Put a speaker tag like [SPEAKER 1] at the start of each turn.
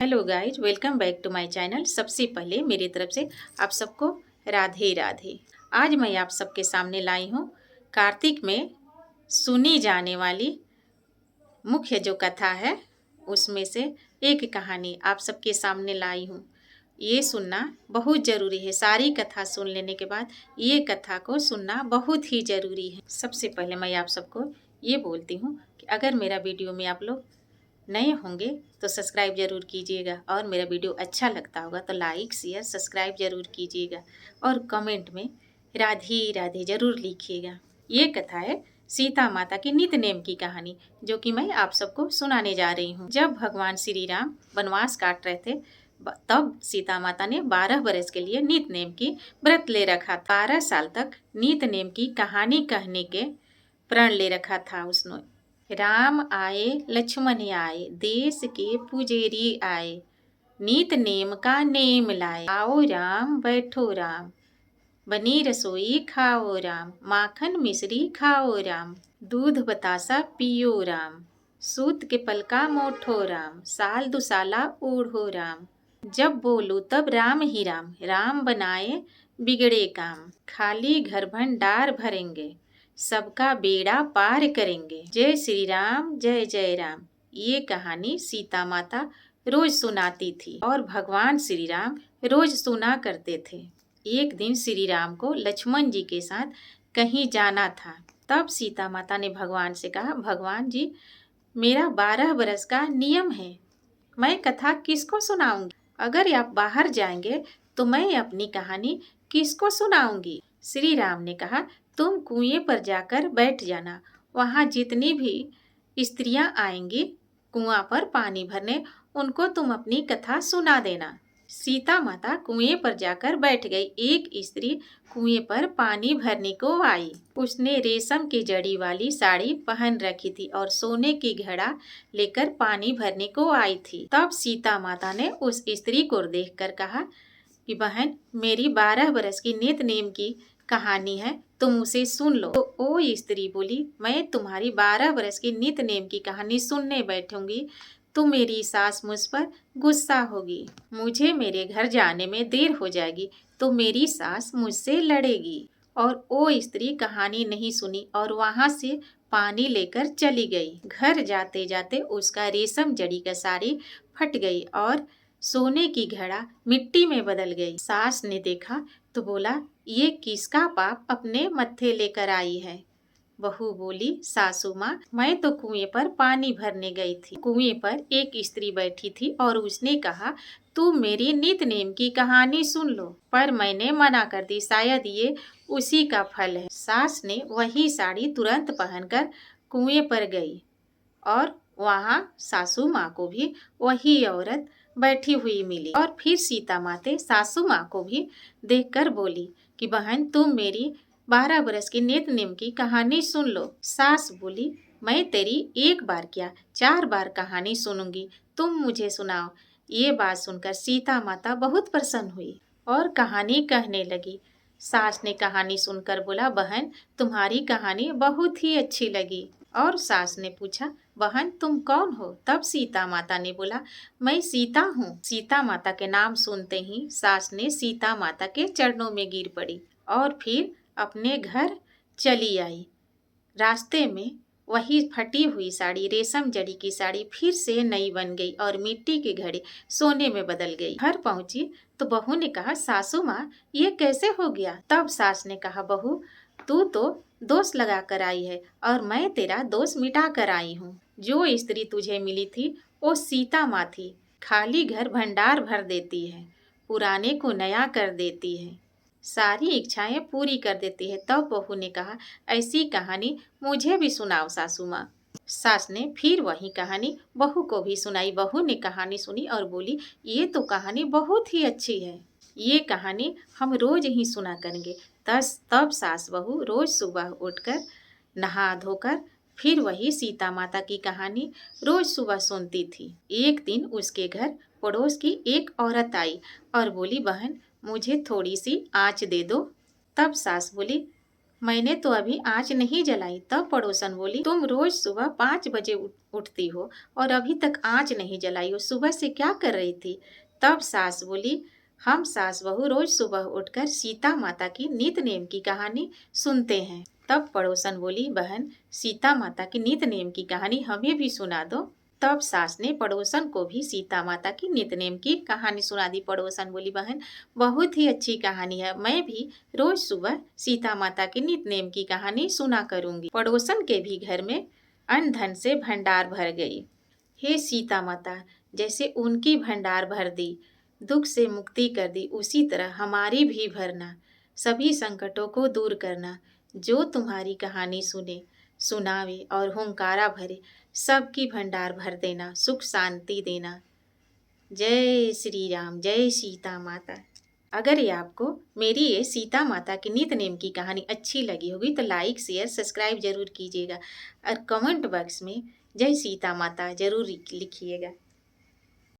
[SPEAKER 1] Hello guys, welcome back to my channel. सबसे पहले मेरी तरफ से आप सबको राधे राधे। आज मैं आप सबके सामने लाई हूँ कार्तिक में सुनी जाने वाली मुख्य जो कथा है उसमें से एक कहानी आप सबके सामने लाई हूँ। ये सुनना बहुत ज़रूरी है। सारी कथा सुन लेने के बाद ये कथा को सुनना बहुत ही ज़रूरी है। सबसे पहले मैं आप सबको ये बोलती हूँ कि अगर मेरा वीडियो में आप लोग नए होंगे तो सब्सक्राइब ज़रूर कीजिएगा, और मेरा वीडियो अच्छा लगता होगा तो लाइक शेयर सब्सक्राइब ज़रूर कीजिएगा, और कमेंट में राधे राधे ज़रूर लिखिएगा। ये कथा है सीता माता की नित नेम की कहानी, जो कि मैं आप सबको सुनाने जा रही हूँ। जब भगवान श्री राम वनवास काट रहे थे तब सीता माता ने 12 बरस के लिए नित नेम की व्रत ले रखा था। 12 साल तक नित नेम की कहानी कहने के प्रण ले रखा था उसने। राम आए लक्ष्मण आए, देश के पुजेरी आए, नीत नेम का नेम लाए। आओ राम बैठो राम, बनी रसोई खाओ राम, माखन मिश्री खाओ राम, दूध बतासा पियो राम, सूत के पलका मोठो राम, साल दुसाला ओढ़ो राम, जब बोलो तब राम ही राम, राम बनाए बिगड़े काम, खाली घर भंडार भरेंगे, सबका बेड़ा पार करेंगे, जय श्री राम जय जय राम। ये कहानी सीता माता रोज सुनाती थी और भगवान श्री राम रोज सुना करते थे। एक दिन श्री राम को लक्ष्मण जी के साथ कहीं जाना था। तब सीता माता ने भगवान से कहा, भगवान जी मेरा 12 बरस का नियम है, मैं कथा किसको सुनाऊंगी? अगर आप बाहर जाएंगे तो मैं अपनी कहानी किसको सुनाऊंगी? श्री राम ने कहा, तुम कुएं पर जाकर बैठ जाना, वहाँ जितनी भी स्त्रियां आएंगी कुआं पर पानी भरने, उनको तुम अपनी कथा सुना देना। सीता माता कुएं पर जाकर बैठ गई। एक स्त्री कुएं पर पानी भरने को आई। उसने रेशम की जड़ी वाली साड़ी पहन रखी थी और सोने की घड़ा लेकर पानी भरने को आई थी। तब सीता माता ने उस स्त्री को देखकर कहा कि बहन, मेरी 12 बरस की नित नेम की कहानी है, तुम उसे सुन लो। तो वो स्त्री बोली, मैं तुम्हारी 12 बरस की नित नेम की कहानी सुनने बैठूंगी तो मेरी सास मुझ पर गुस्सा होगी, मुझे मेरे घर जाने में देर हो जाएगी तो मेरी सास मुझसे लड़ेगी। और वो स्त्री कहानी नहीं सुनी और वहां से पानी लेकर चली गई। घर जाते जाते उसका रेशम जड़ी का साड़ी फट गई और सोने की घड़ा मिट्टी में बदल गई। सास ने देखा तो बोला, ये किसका पाप अपने मत्थे लेकर आई है? बहू बोली, सासू माँ, मैं तो कुएं पर पानी भरने गई थी। कुएं पर एक स्त्री बैठी थी और उसने कहा, तुम मेरी नित नेम की कहानी सुन लो, पर मैंने मना कर दी, शायद ये उसी का फल है। सास ने वही साड़ी तुरंत पहनकर कुएं पर गई और वहाँ सासू माँ को भी वही औरत बैठी हुई मिली। और फिर सीता माते सासू माँ को भी देखकर बोली कि बहन, तुम मेरी 12 बरस की नित नेम की कहानी सुन लो। सास बोली, मैं तेरी एक बार क्या 4 बार कहानी सुनूंगी, तुम मुझे सुनाओ। ये बात सुनकर सीता माता बहुत प्रसन्न हुई और कहानी कहने लगी। सास ने कहानी सुनकर बोला, बहन तुम्हारी कहानी बहुत ही अच्छी लगी। और सास ने पूछा, बहन तुम कौन हो? तब सीता माता ने बोला, मैं सीता हूँ। सीता माता के नाम सुनते ही सास ने सीता माता के चरणों में गिर पड़ी और फिर अपने घर चली आई। रास्ते में वही फटी हुई साड़ी, रेशम जड़ी की साड़ी फिर से नई बन गई और मिट्टी के घड़े सोने में बदल गई। घर पहुंची तो बहू ने कहा, सासू माँ ये कैसे हो गया? तब सास ने कहा, बहू तू तो दोष लगा कर आई है और मैं तेरा दोष मिटा कर आई हूँ। जो स्त्री तुझे मिली थी वो सीता माँ थी, खाली घर भंडार भर देती है, पुराने को नया कर देती है, सारी इच्छाएं पूरी कर देती है। तब बहू ने कहा, ऐसी कहानी मुझे भी सुनाओ सासू माँ। सास ने फिर वही कहानी बहू को भी सुनाई। बहू ने कहानी सुनी और बोली, ये तो कहानी बहुत ही अच्छी है, ये कहानी हम रोज ही सुना करेंगे। तब सास बहू रोज सुबह उठकर नहा धोकर फिर वही सीता माता की कहानी रोज सुबह सुनती थी। एक दिन उसके घर पड़ोस की एक औरत आई और बोली, बहन मुझे थोड़ी सी आँच दे दो। तब सास बोली, मैंने तो अभी आँच नहीं जलाई। तब पड़ोसन बोली, तुम रोज सुबह 5 बजे उठती हो और अभी तक आँच नहीं जलाई हो, सुबह से क्या कर रही थी? तब सास बोली, हम सास बहू रोज सुबह उठकर सीता माता की नित नेम की कहानी सुनते हैं। तब पड़ोसन बोली, बहन सीता माता की नित नेम की कहानी हमें भी सुना दो। तब सास ने पड़ोसन को भी सीता माता की नितनेम की कहानी सुना दी। पड़ोसन बोली, बहन बहुत ही अच्छी कहानी है, मैं भी रोज सुबह सीता माता की नितनेम की कहानी सुना करूंगी। पड़ोसन के भी घर में अन्न धन से भंडार भर गई। हे सीता माता, जैसे उनकी भंडार भर दी, दुख से मुक्ति कर दी, उसी तरह हमारी भी भरना, सभी संकटों को दूर करना। जो तुम्हारी कहानी सुने, सुनावे और हुंकारा भरे, सबकी भंडार भर देना, सुख शांति देना। जय श्री राम, जय सीता माता। अगर ये आपको मेरी ये सीता माता की नित नेम की कहानी अच्छी लगी होगी तो लाइक शेयर सब्सक्राइब जरूर कीजिएगा और कमेंट बॉक्स में जय सीता माता जरूर लिखिएगा।